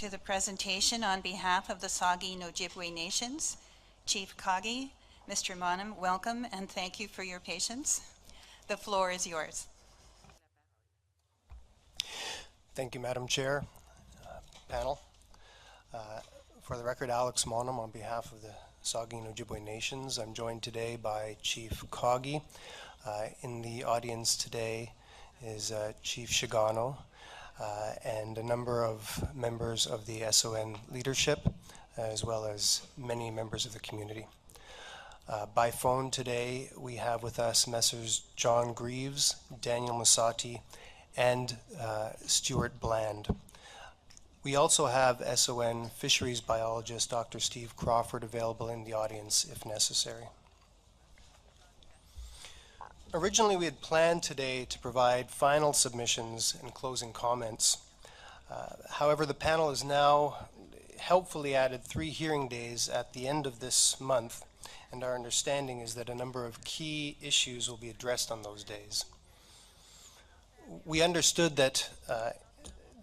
to the presentation on behalf of the Saugeen Ojibway Nations. Chief Kagi, Mr. Monham, welcome and thank you for your patience. The floor is yours. Thank you, Madam Chair, panel. For the record, Alex Monham on behalf of the Saugeen Ojibway Nations. I'm joined today by Chief Kagi. In the audience today is Chief Shigano and a number of members of the SON leadership, as well as many members of the community. By phone today, we have with us Messrs. John Greaves, Daniel Masati, and Stuart Bland. We also have SON fisheries biologist Dr. Steve Crawford available in the audience if necessary. Originally, we had planned today to provide final submissions and closing comments. However, the panel has now helpfully added 3 hearing days at the end of this month, and our understanding is that a number of key issues will be addressed on those days. We understood that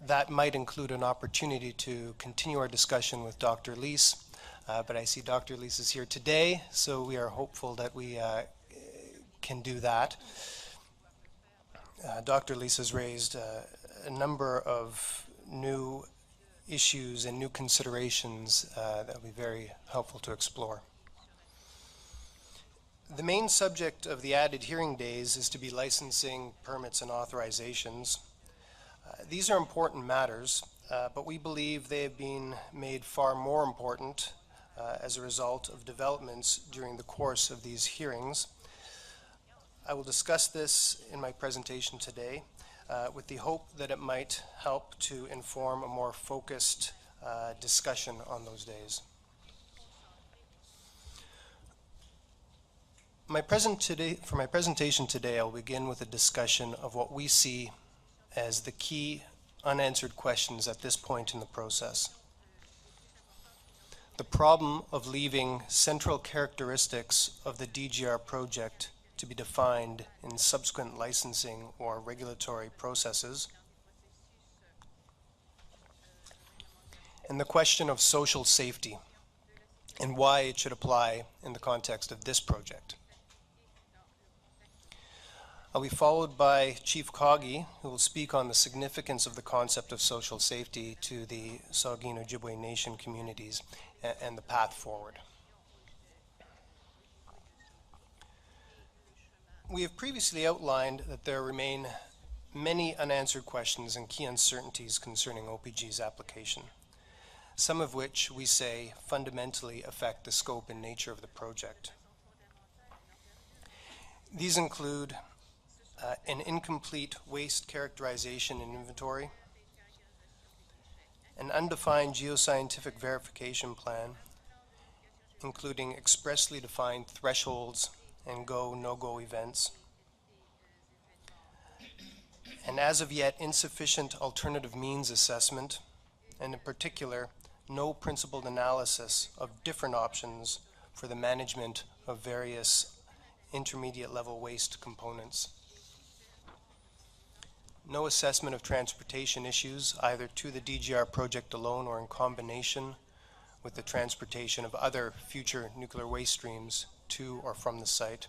that might include an opportunity to continue our discussion with Dr. Leese, but I see Dr. Leese is here today, so we are hopeful that we can do that. Dr. Leese has raised a number of new issues and new considerations that will be very helpful to explore. The main subject of the added hearing days is to be licensing, permits, and authorizations. These are important matters, but we believe they have been made far more important as a result of developments during the course of these hearings. I will discuss this in my presentation today with the hope that it might help to inform a more focused discussion on those days. For my presentation today, I'll begin with a discussion of what we see as the key unanswered questions at this point in the process. The problem of leaving central characteristics of the DGR project to be defined in subsequent licensing or regulatory processes, and the question of social safety and why it should apply in the context of this project. I'll be followed by Chief Kagi, who will speak on the significance of the concept of social safety to the Saugeen Ojibway Nation communities and the path forward. We have previously outlined that there remain many unanswered questions and key uncertainties concerning OPG's application, some of which we say fundamentally affect the scope and nature of the project. These include an incomplete waste characterization and inventory, an undefined geoscientific verification plan, including expressly defined thresholds and go, no-go events, and as of yet insufficient alternative means assessment, and in particular, no principled analysis of different options for the management of various intermediate level waste components. No assessment of transportation issues, either to the DGR project alone or in combination with the transportation of other future nuclear waste streams to or from the site.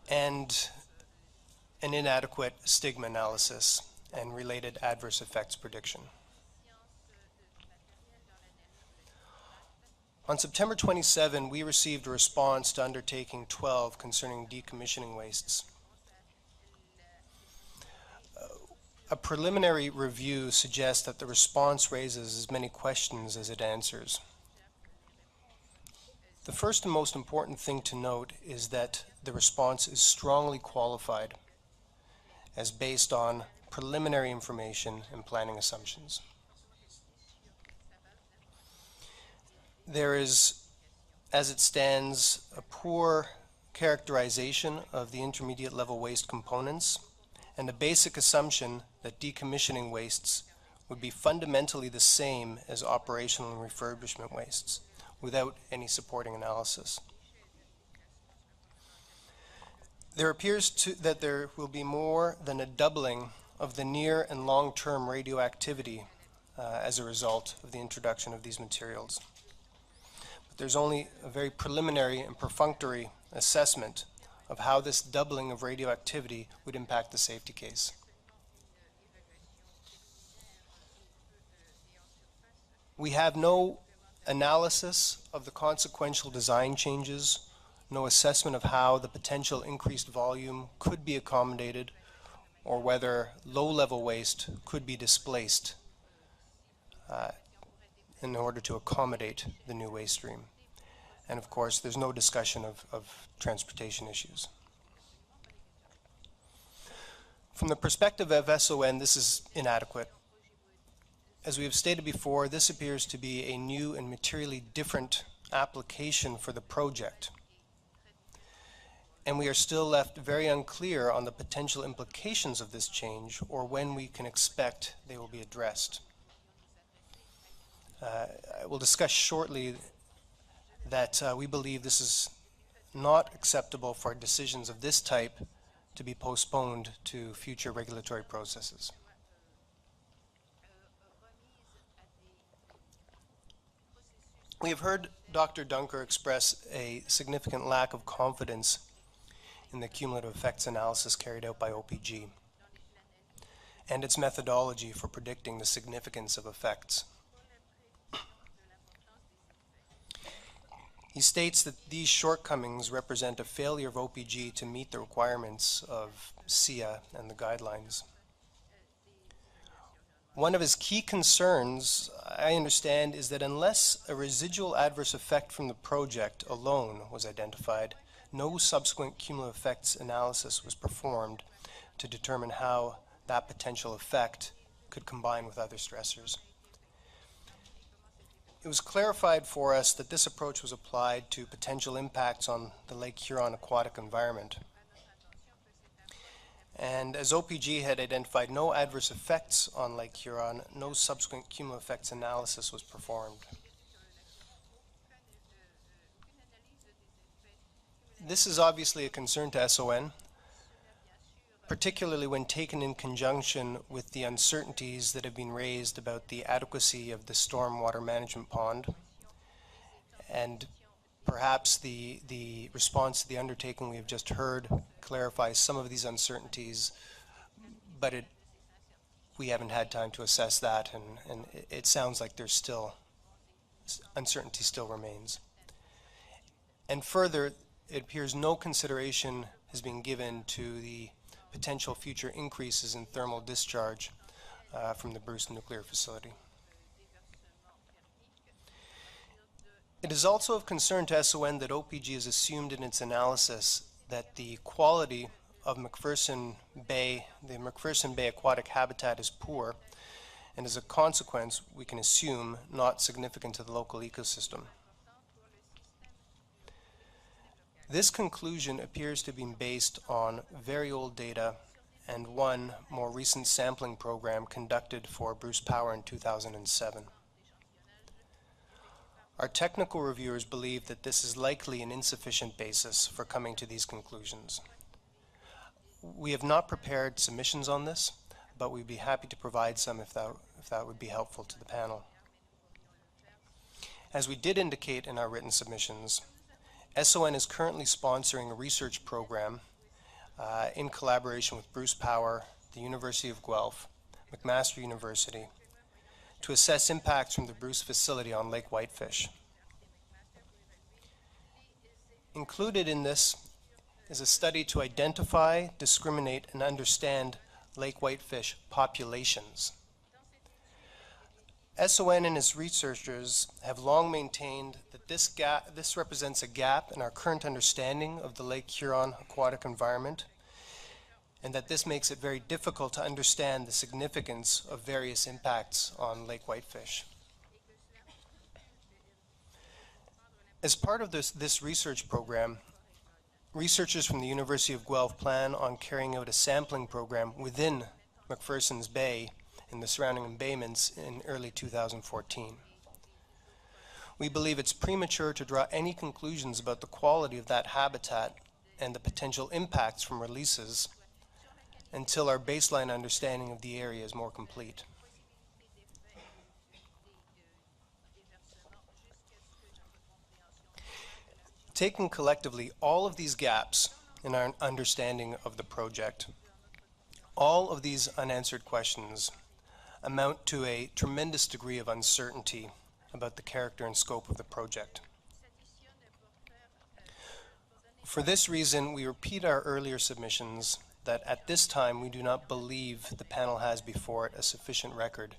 And an inadequate stigma analysis and related adverse effects prediction. On September 27, we received a response to undertaking 12 concerning decommissioning wastes. A preliminary review suggests that the response raises as many questions as it answers. The first and most important thing to note is that the response is strongly qualified as based on preliminary information and planning assumptions. There is, as it stands, a poor characterization of the intermediate level waste components and a basic assumption that decommissioning wastes would be fundamentally the same as operational and refurbishment wastes without any supporting analysis. There appears that there will be more than a doubling of the near and long-term radioactivity as a result of the introduction of these materials. But there's only a very preliminary and perfunctory assessment of how this doubling of radioactivity would impact the safety case. We have no analysis of the consequential design changes, no assessment of how the potential increased volume could be accommodated, or whether low-level waste could be displaced in order to accommodate the new waste stream. And of course, there's no discussion of transportation issues. From the perspective of SON, this is inadequate. As we have stated before, this appears to be a new and materially different application for the project. And we are still left very unclear on the potential implications of this change or when we can expect they will be addressed. I will discuss shortly that we believe this is not acceptable for decisions of this type to be postponed to future regulatory processes. We have heard Dr. Dunker express a significant lack of confidence in the cumulative effects analysis carried out by OPG and its methodology for predicting the significance of effects. He states that these shortcomings represent a failure of OPG to meet the requirements of SIA and the guidelines. One of his key concerns, I understand, is that unless a residual adverse effect from the project alone was identified, no subsequent cumulative effects analysis was performed to determine how that potential effect could combine with other stressors. It was clarified for us that this approach was applied to potential impacts on the Lake Huron aquatic environment. And as OPG had identified no adverse effects on Lake Huron, no subsequent cumulative effects analysis was performed. This is obviously a concern to SON, particularly when taken in conjunction with the uncertainties that have been raised about the adequacy of the stormwater management pond, and perhaps the response to the undertaking we have just heard clarifies some of these uncertainties, but we haven't had time to assess that, and it sounds like there's still uncertainty still remains. And further, it appears no consideration has been given to the potential future increases in thermal discharge from the Bruce nuclear facility. It is also of concern to SON that OPG has assumed in its analysis that the quality of the McPherson Bay aquatic habitat is poor, and as a consequence, we can assume not significant to the local ecosystem. This conclusion appears to be based on very old data and one more recent sampling program conducted for Bruce Power in 2007. Our technical reviewers believe that this is likely an insufficient basis for coming to these conclusions. We have not prepared submissions on this, but we'd be happy to provide some if that would be helpful to the panel. As we did indicate in our written submissions, SON is currently sponsoring a research program in collaboration with Bruce Power, the University of Guelph, McMaster University, to assess impacts from the Bruce facility on Lake Whitefish. Included in this is a study to identify, discriminate, and understand Lake Whitefish populations. SON and its researchers have long maintained that this represents a gap in our current understanding of the Lake Huron aquatic environment, and that this makes it very difficult to understand the significance of various impacts on Lake Whitefish. As part of this research program, researchers from the University of Guelph plan on carrying out a sampling program within McPherson's Bay and the surrounding embayments in early 2014. We believe it's premature to draw any conclusions about the quality of that habitat and the potential impacts from releases until our baseline understanding of the area is more complete. Taken collectively, all of these gaps in our understanding of the project, all of these unanswered questions amount to a tremendous degree of uncertainty about the character and scope of the project. For this reason, we repeat our earlier submissions that at this time we do not believe the panel has before it a sufficient record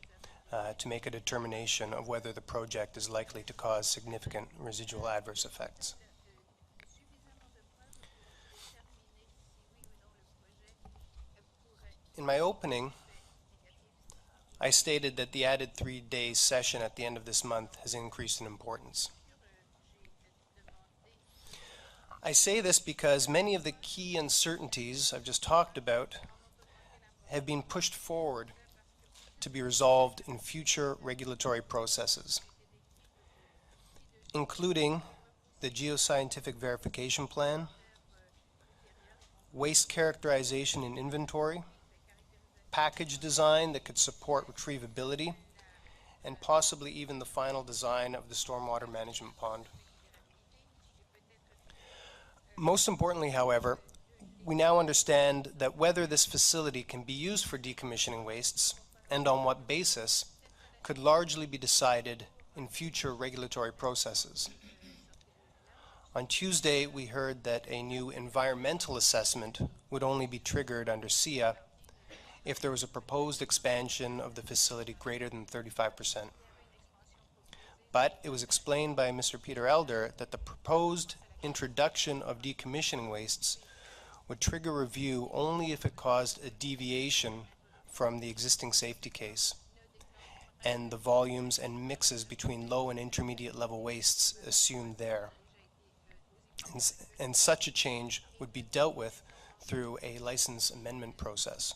to make a determination of whether the project is likely to cause significant residual adverse effects. In my opening, I stated that the added 3-day session at the end of this month has increased in importance. I say this because many of the key uncertainties I've just talked about have been pushed forward to be resolved in future regulatory processes, including the geoscientific verification plan, waste characterization and inventory, package design that could support retrievability, and possibly even the final design of the stormwater management pond. Most importantly, however, we now understand that whether this facility can be used for decommissioning wastes and on what basis could largely be decided in future regulatory processes. On Tuesday, we heard that a new environmental assessment would only be triggered under SIA if there was a proposed expansion of the facility greater than 35%. But it was explained by Mr. Peter Elder that the proposed introduction of decommissioning wastes would trigger review only if it caused a deviation from the existing safety case and the volumes and mixes between low and intermediate level wastes assumed there. And such a change would be dealt with through a license amendment process.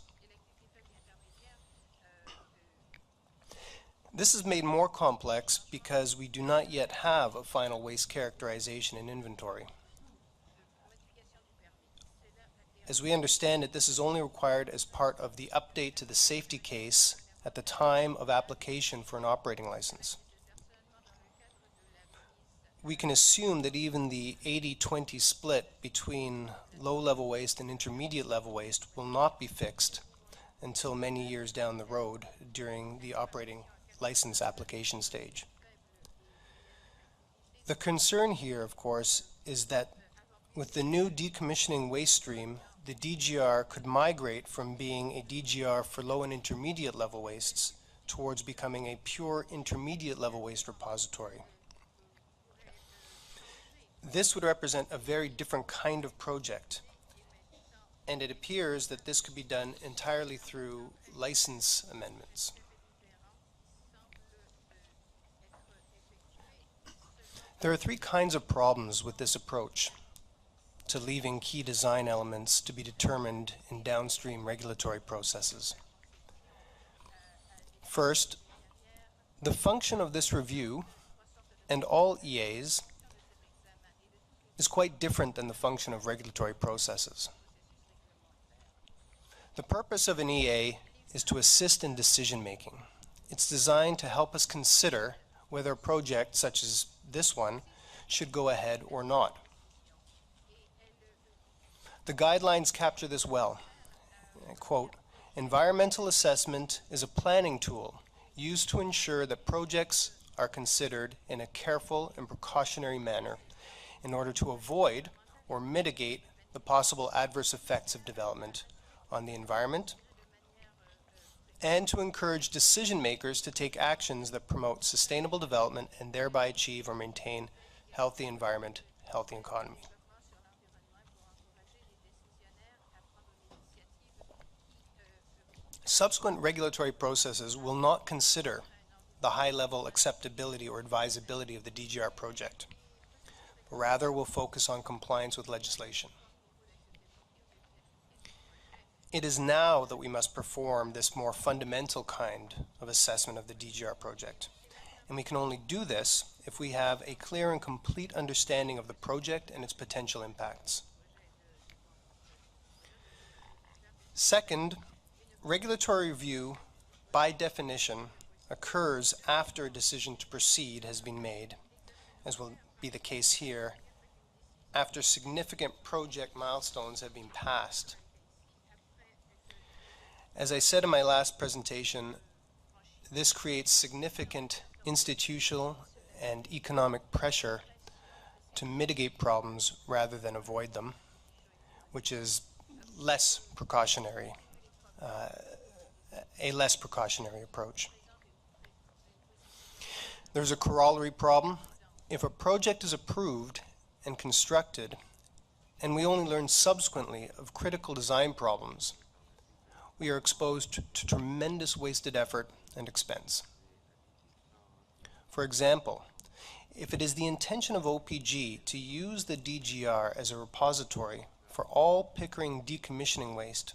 This is made more complex because we do not yet have a final waste characterization and inventory. As we understand it, this is only required as part of the update to the safety case at the time of application for an operating license. We can assume that even the 80-20 split between low-level waste and intermediate-level waste will not be fixed until many years down the road during the operating license application stage. The concern here, of course, is that with the new decommissioning waste stream, the DGR could migrate from being a DGR for low and intermediate level wastes towards becoming a pure intermediate level waste repository. This would represent a very different kind of project, and it appears that this could be done entirely through license amendments. There are 3 kinds of problems with this approach to leaving key design elements to be determined in downstream regulatory processes. First, the function of this review and all EAs is quite different than the function of regulatory processes. The purpose of an EA is to assist in decision making. It's designed to help us consider whether a project such as this one should go ahead or not. The guidelines capture this well. I quote, "Environmental assessment is a planning tool used to ensure that projects are considered in a careful and precautionary manner in order to avoid or mitigate the possible adverse effects of development on the environment and to encourage decision makers to take actions that promote sustainable development and thereby achieve or maintain healthy environment, healthy economy." Subsequent regulatory processes will not consider the high-level acceptability or advisability of the DGR project. Rather, will focus on compliance with legislation. It is now that we must perform this more fundamental kind of assessment of the DGR project. And we can only do this if we have a clear and complete understanding of the project and its potential impacts. Second, regulatory review, by definition, occurs after a decision to proceed has been made, as will be the case here, after significant project milestones have been passed. As I said in my last presentation, this creates significant institutional and economic pressure to mitigate problems rather than avoid them, which is less precautionary, a less precautionary approach. There's a corollary problem. If a project is approved and constructed, and we only learn subsequently of critical design problems, we are exposed to tremendous wasted effort and expense. For example, if it is the intention of OPG to use the DGR as a repository for all Pickering decommissioning waste,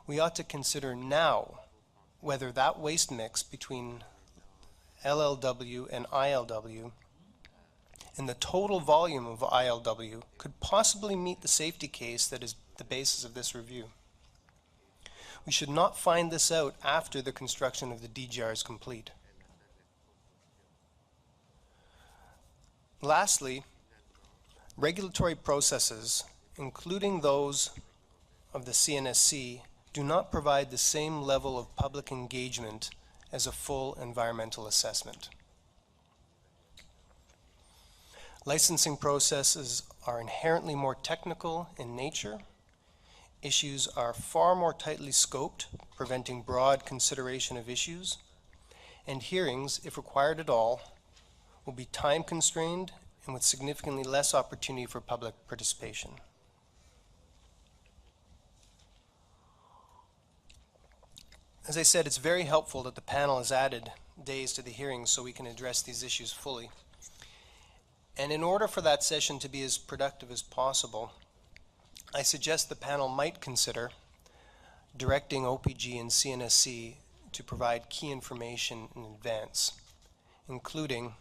we ought to consider now whether that waste mix between LLW and ILW and the total volume of ILW could possibly meet the safety case that is the basis of this review. We should not find this out after the construction of the DGR is complete. Lastly, regulatory processes, including those of the CNSC, do not provide the same level of public engagement as a full environmental assessment. Licensing processes are inherently more technical in nature. Issues are far more tightly scoped, preventing broad consideration of issues, and hearings, if required at all, will be time constrained and with significantly less opportunity for public participation. As I said, it's very helpful that the panel has added days to the hearings so we can address these issues fully. And in order for that session to be as productive as possible, I suggest the panel might consider directing OPG and CNSC to provide key information in advance, including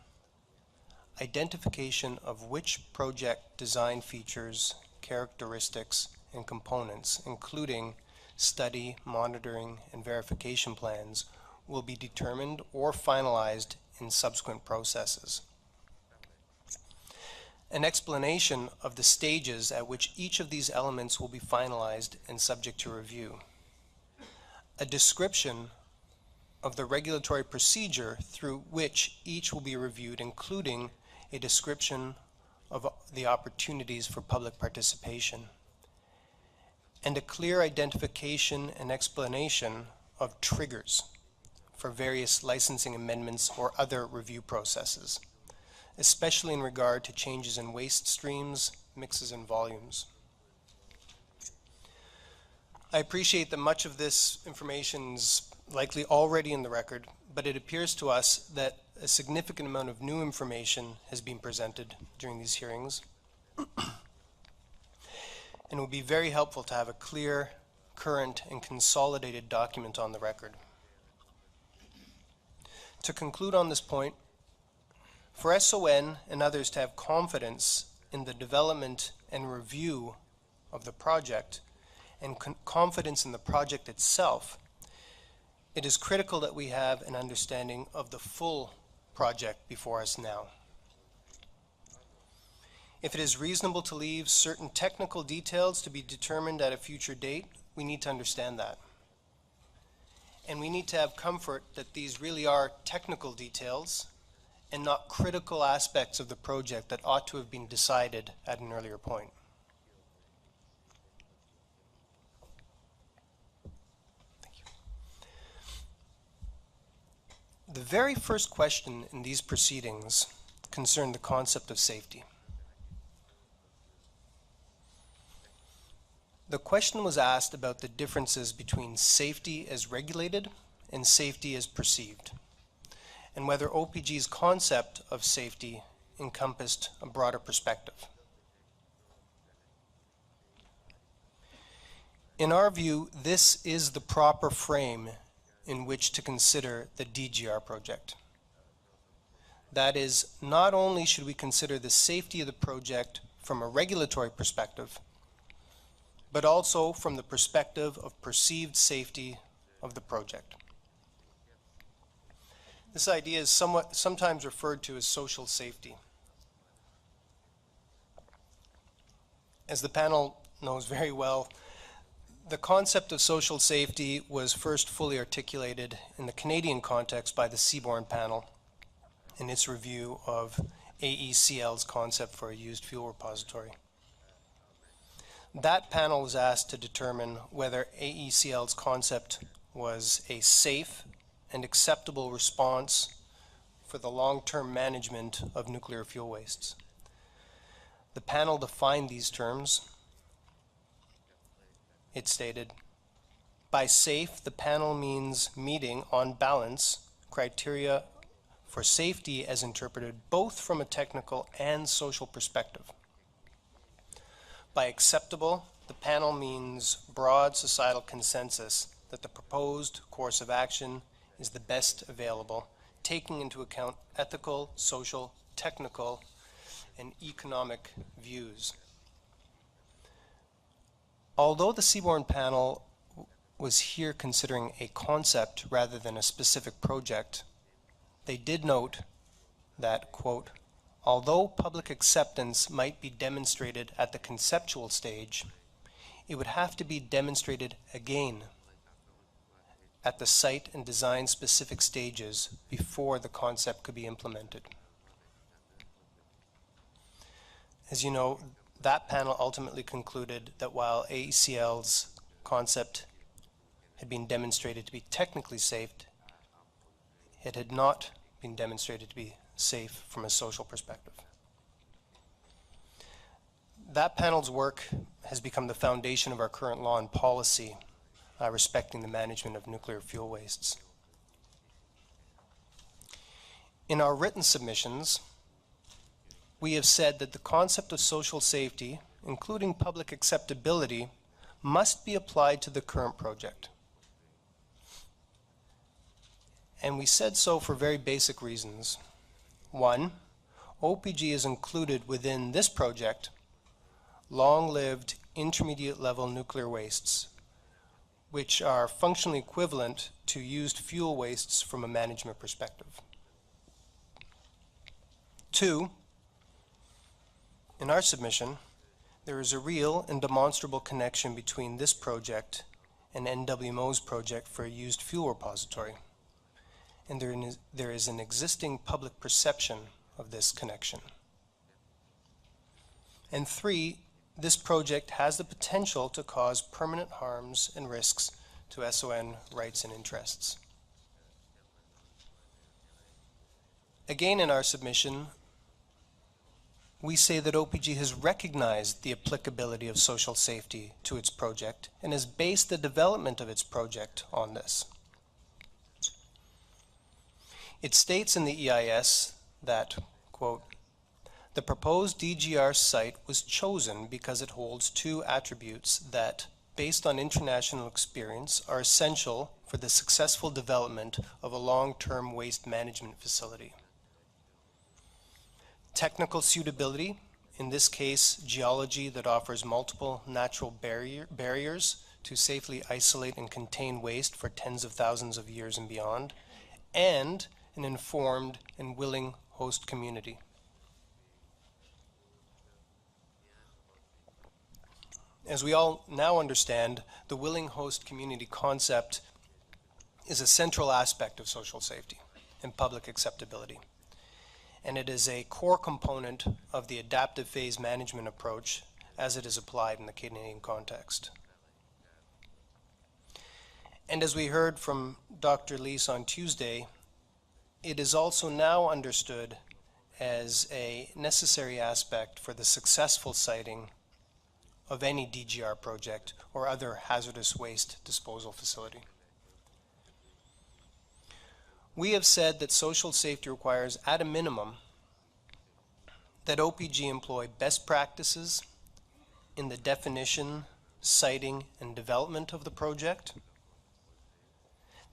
identification of which project design features, characteristics, and components, including study, monitoring, and verification plans, will be determined or finalized in subsequent processes. An explanation of the stages at which each of these elements will be finalized and subject to review. A description of the regulatory procedure through which each will be reviewed, including a description of the opportunities for public participation, and a clear identification and explanation of triggers for various licensing amendments or other review processes, especially in regard to changes in waste streams, mixes, and volumes. I appreciate that much of this information is likely already in the record, but it appears to us that a significant amount of new information has been presented during these hearings, and it will be very helpful to have a clear, current, and consolidated document on the record. To conclude on this point, for SON and others to have confidence in the development and review of the project and confidence in the project itself, it is critical that we have an understanding of the full project before us now. If it is reasonable to leave certain technical details to be determined at a future date, we need to understand that. And we need to have comfort that these really are technical details and not critical aspects of the project that ought to have been decided at an earlier point. Thank you. The very first question in these proceedings concerned the concept of safety. The question was asked about the differences between safety as regulated and safety as perceived, and whether OPG's concept of safety encompassed a broader perspective. In our view, this is the proper frame in which to consider the DGR project. That is, not only should we consider the safety of the project from a regulatory perspective, but also from the perspective of perceived safety of the project. This idea is sometimes referred to as social safety. As the panel knows very well, the concept of social safety was first fully articulated in the Canadian context by the Seaborne panel in its review of AECL's concept for a used fuel repository. That panel was asked to determine whether AECL's concept was a safe and acceptable response for the long-term management of nuclear fuel wastes. The panel defined these terms. It stated, by safe, the panel means meeting, on balance, criteria for safety as interpreted both from a technical and social perspective. By acceptable, the panel means broad societal consensus that the proposed course of action is the best available, taking into account ethical, social, technical, and economic views. Although the Seaborne panel was here considering a concept rather than a specific project, they did note that, quote, although public acceptance might be demonstrated at the conceptual stage, it would have to be demonstrated again at the site and design specific stages before the concept could be implemented. As you know, that panel ultimately concluded that while AECL's concept had been demonstrated to be technically safe, it had not been demonstrated to be safe from a social perspective. That panel's work has become the foundation of our current law and policy respecting the management of nuclear fuel wastes. In our written submissions, we have said that the concept of social safety, including public acceptability, must be applied to the current project. And we said so for very basic reasons. One, OPG is included within this project long-lived intermediate level nuclear wastes, which are functionally equivalent to used fuel wastes from a management perspective. Two, in our submission, there is a real and demonstrable connection between this project and NWMO's project for a used fuel repository. And there is an existing public perception of this connection. And three, this project has the potential to cause permanent harms and risks to SON rights and interests. Again, in our submission, we say that OPG has recognized the applicability of social safety to its project and has based the development of its project on this. It states in the EIS that, quote, the proposed DGR site was chosen because it holds two attributes that, based on international experience, are essential for the successful development of a long-term waste management facility. Technical suitability, in this case, geology that offers multiple natural barriers to safely isolate and contain waste for tens of thousands of years and beyond, and an informed and willing host community. As we all now understand, the willing host community concept is a central aspect of social safety and public acceptability. And it is a core component of the adaptive phase management approach as it is applied in the Canadian context. And as we heard from Dr. Leese on Tuesday, it is also now understood as a necessary aspect for the successful siting of any DGR project or other hazardous waste disposal facility. We have said that social safety requires, at a minimum, that OPG employ best practices in the definition, siting, and development of the project,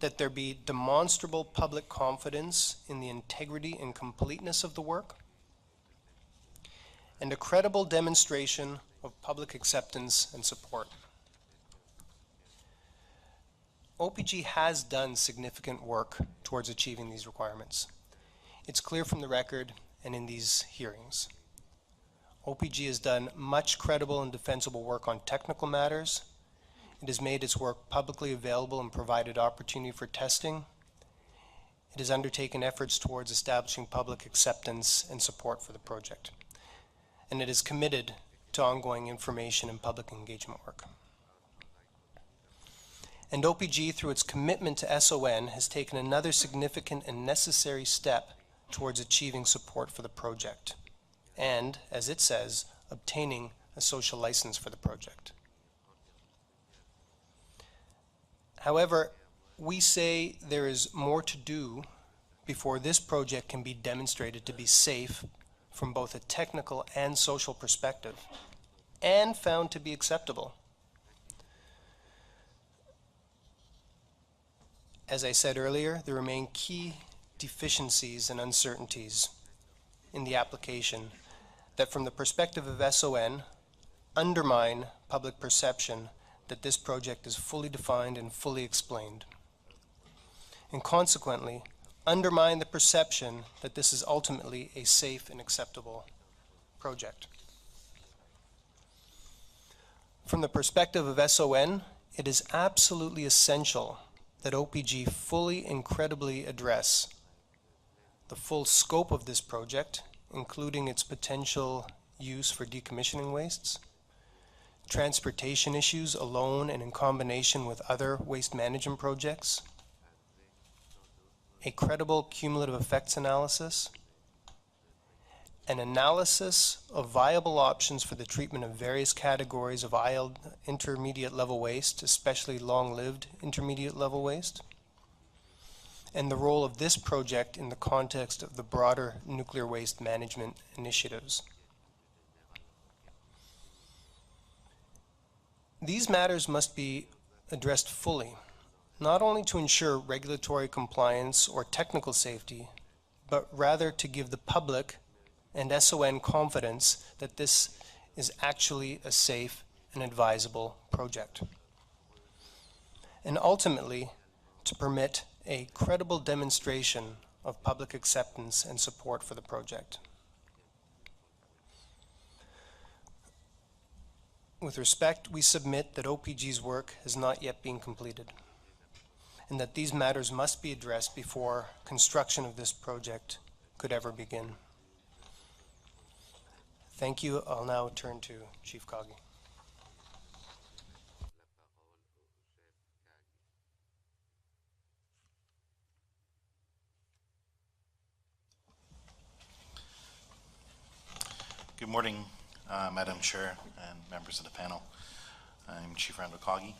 that there be demonstrable public confidence in the integrity and completeness of the work, and a credible demonstration of public acceptance and support. OPG has done significant work towards achieving these requirements. It's clear from the record and in these hearings. OPG has done much credible and defensible work on technical matters. It has made its work publicly available and provided opportunity for testing. It has undertaken efforts towards establishing public acceptance and support for the project. And it is committed to ongoing information and public engagement work. And OPG, through its commitment to SON, has taken another significant and necessary step towards achieving support for the project and, as it says, obtaining a social license for the project. However, we say there is more to do before this project can be demonstrated to be safe from both a technical and social perspective and found to be acceptable. As I said earlier, there remain key deficiencies and uncertainties in the application that, from the perspective of SON, undermine public perception that this project is fully defined and fully explained, and consequently undermine the perception that this is ultimately a safe and acceptable project. From the perspective of SON, it is absolutely essential that OPG fully and credibly address the full scope of this project, including its potential use for decommissioning wastes, transportation issues alone and in combination with other waste management projects, a credible cumulative effects analysis, an analysis of viable options for the treatment of various categories of intermediate level waste, especially long-lived intermediate level waste, and the role of this project in the context of the broader nuclear waste management initiatives. These matters must be addressed fully, not only to ensure regulatory compliance or technical safety, but rather to give the public and SON confidence that this is actually a safe and advisable project. And ultimately, to permit a credible demonstration of public acceptance and support for the project. With respect, we submit that OPG's work has not yet been completed, and that these matters must be addressed before construction of this project could ever begin. Thank you. I'll now turn to Chief Kagi. Good morning, Madam Chair and members of the panel. I'm Chief Randall Kagi.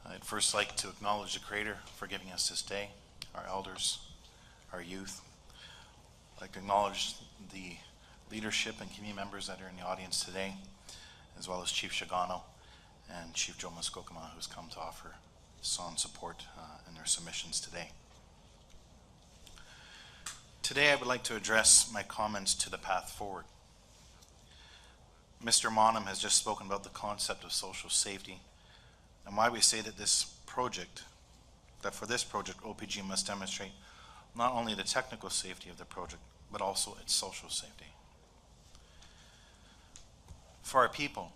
I'd first like to acknowledge the Creator for giving us this day, our elders, our youth. I'd like to acknowledge the leadership and community members that are in the audience today, as well as Chief Shigano and Chief Joe Muskokuma, who's come to offer SON support in their submissions today. Today I would like to address my comments to the path forward. Mr. Monham has just spoken about the concept of social safety and why we say that for this project, OPG must demonstrate not only the technical safety of the project, but also its social safety. For our people,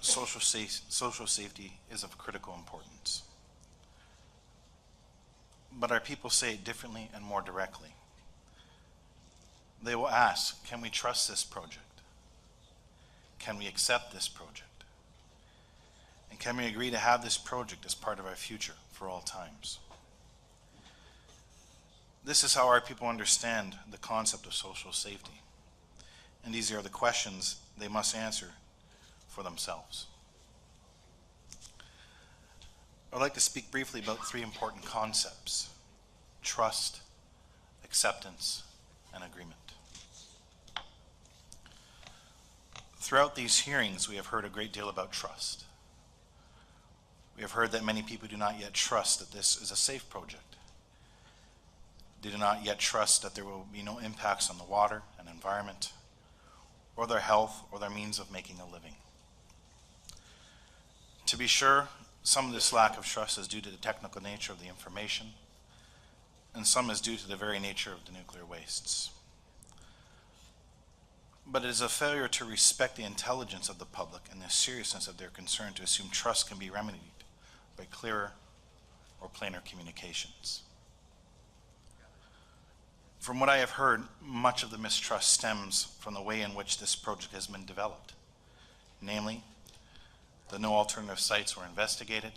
social safety is of critical importance. But our people say it differently and more directly. They will ask, can we trust this project? Can we accept this project? And can we agree to have this project as part of our future for all times? This is how our people understand the concept of social safety. And these are the questions they must answer for themselves. I'd like to speak briefly about three important concepts: trust, acceptance, and agreement. Throughout these hearings, we have heard a great deal about trust. We have heard that many people do not yet trust that this is a safe project. They do not yet trust that there will be no impacts on the water and environment, or their health, or their means of making a living. To be sure, Some of this lack of trust is due to the technical nature of the information, and some is due to the very nature of the nuclear wastes. But it is a failure to respect the intelligence of the public and the seriousness of their concern to assume trust can be remedied by clearer or plainer communications. From what I have heard, much of the mistrust stems from the way in which this project has been developed, namely, that no alternative sites were investigated,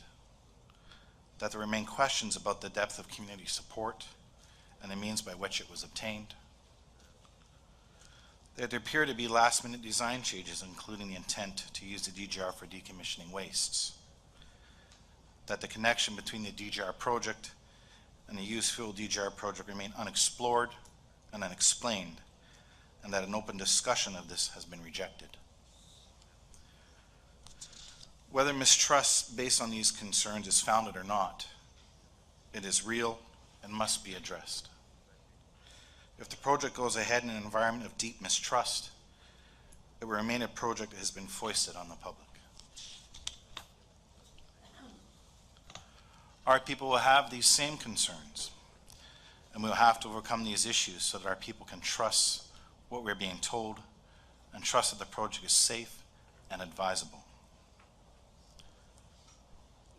that there remain questions about the depth of community support and the means by which it was obtained, that there appear to be last-minute design changes, including the intent to use the DGR for decommissioning wastes, that the connection between the DGR project and the used fuel DGR project remain unexplored and unexplained, and that an open discussion of this has been rejected. Whether mistrust based on these concerns is founded or not, it is real and must be addressed. If the project goes ahead in an environment of deep mistrust, it will remain a project that has been foisted on the public. Our people will have these same concerns, and we'll have to overcome these issues so that our people can trust what we're being told and trust that the project is safe and advisable.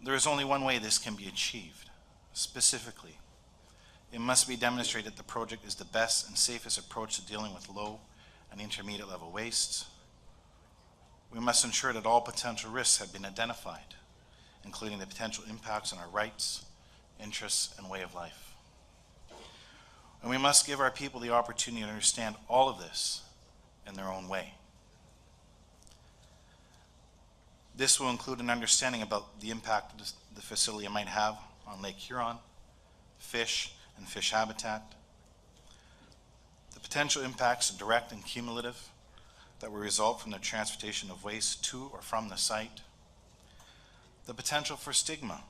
There is only one way this can be achieved. Specifically, it must be demonstrated that the project is the best and safest approach to dealing with low and intermediate level wastes. We must ensure that all potential risks have been identified, including the potential impacts on our rights, interests, and way of life. And we must give our people the opportunity to understand all of this in their own way. This will include an understanding about the impact the facility might have on Lake Huron, fish and fish habitat, the potential impacts, direct and cumulative, that will result from the transportation of waste to or from the site, the potential for stigma,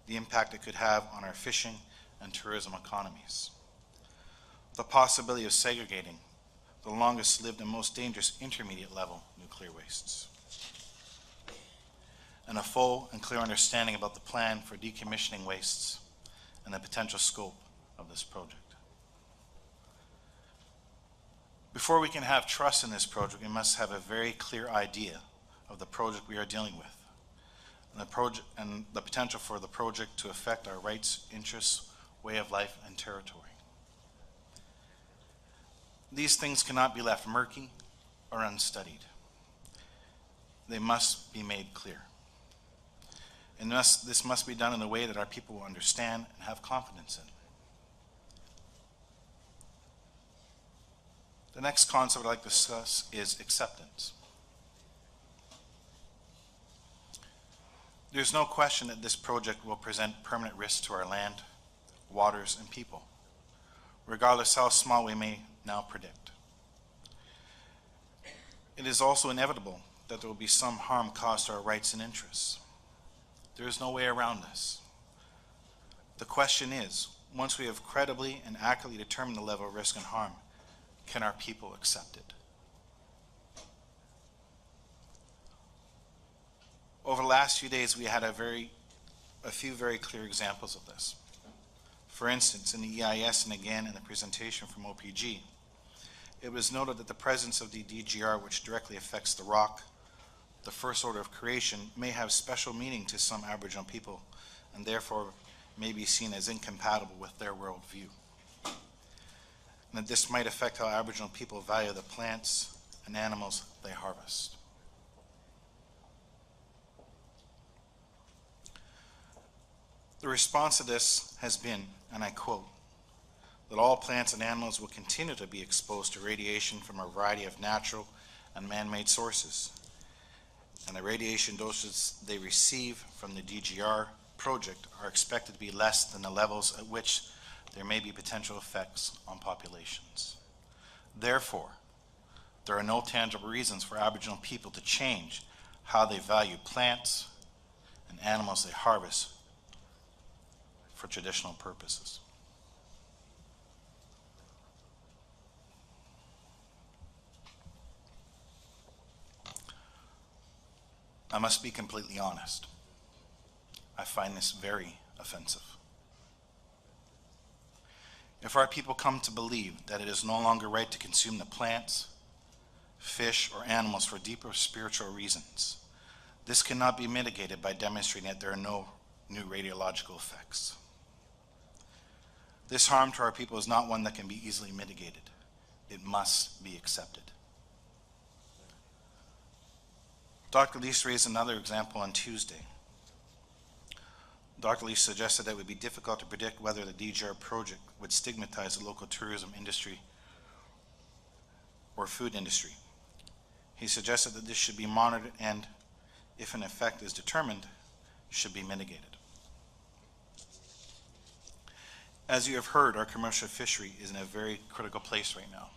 the impact it could have on our fishing and tourism economies, the possibility of segregating the longest lived and most dangerous intermediate level nuclear wastes, and a full and clear understanding about the plan for decommissioning wastes and the potential scope of this project. Before we can have trust in this project, we must have a very clear idea of the project we are dealing with, and the potential for the project to affect our rights, interests, way of life, and territory. These things cannot be left murky or unstudied. They must be made clear. And this must be done in a way that our people will understand and have confidence in. The next concept I'd like to discuss is acceptance. There's no question that this project will present permanent risks to our land, waters, and people, regardless how small we may now predict. It is also inevitable that there will be some harm caused to our rights and interests. There is no way around this. The question is, once we have credibly and accurately determined the level of risk and harm, can our people accept it? Over the last few days, we had a few very clear examples of this. For instance, in the EIS and again in the presentation from OPG, it was noted that the presence of the DGR, which directly affects the rock, the first order of creation, may have special meaning to some Aboriginal people and therefore may be seen as incompatible with their worldview. And that this might affect how Aboriginal people value the plants and animals they harvest. The response to this has been, and I quote, that all plants and animals will continue to be exposed to radiation from a variety of natural and man-made sources, and the radiation doses they receive from the DGR project are expected to be less than the levels at which there may be potential effects on populations. Therefore, there are no tangible reasons for Aboriginal people to change how they value plants and animals they harvest for traditional purposes. I must be completely honest. I find this very offensive. If our people come to believe that it is no longer right to consume the plants, fish, or animals for deeper spiritual reasons, this cannot be mitigated by demonstrating that there are no new radiological effects. This harm to our people is not one that can be easily mitigated. It must be accepted. Dr. Leese raised another example on Tuesday. Dr. Leese suggested that it would be difficult to predict whether the DGR project would stigmatize the local tourism industry or food industry. He suggested that this should be monitored and, if an effect is determined, should be mitigated. As you have heard, our commercial fishery is in a very critical place right now.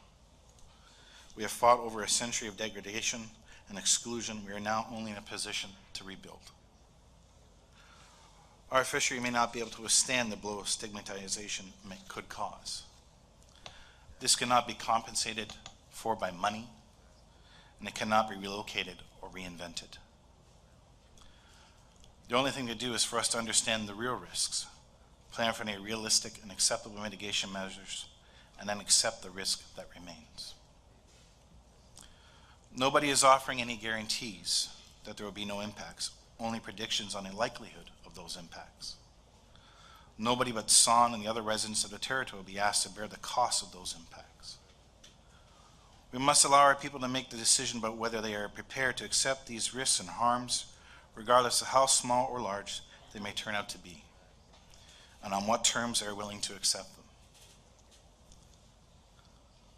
We have fought over a century of degradation and exclusion. We are now only in a position to rebuild. Our fishery may not be able to withstand the blow of stigmatization it could cause. This cannot be compensated for by money, and it cannot be relocated or reinvented. The only thing to do is for us to understand the real risks, plan for any realistic and acceptable mitigation measures, and then accept the risk that remains. Nobody is offering any guarantees that there will be no impacts, only predictions on the likelihood of those impacts. Nobody but Saugeen and the other residents of the territory will be asked to bear the cost of those impacts. We must allow our people to make the decision about whether they are prepared to accept these risks and harms, regardless of how small or large they may turn out to be, and on what terms they are willing to accept them.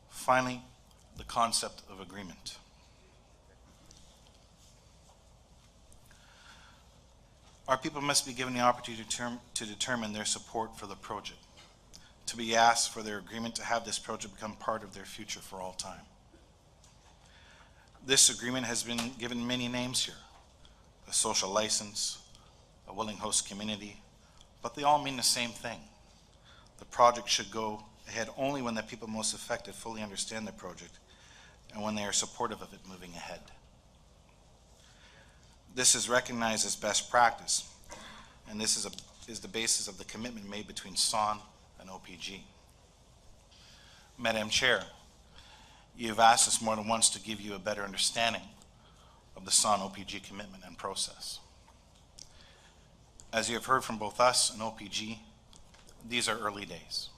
Finally, the concept of agreement. Our people must be given the opportunity to determine their support for the project, to be asked for their agreement to have this project become part of their future for all time. This agreement has been given many names here: a social license, a willing host community, but they all mean the same thing. The project should go ahead only when the people most affected fully understand the project and when they are supportive of it moving ahead. This is recognized as best practice, and this is the basis of the commitment made between Saugeen and OPG. Madam Chair, you have asked us more than once to give you a better understanding of the Saugeen OPG commitment and process. As you have heard from both us and OPG, these are early days.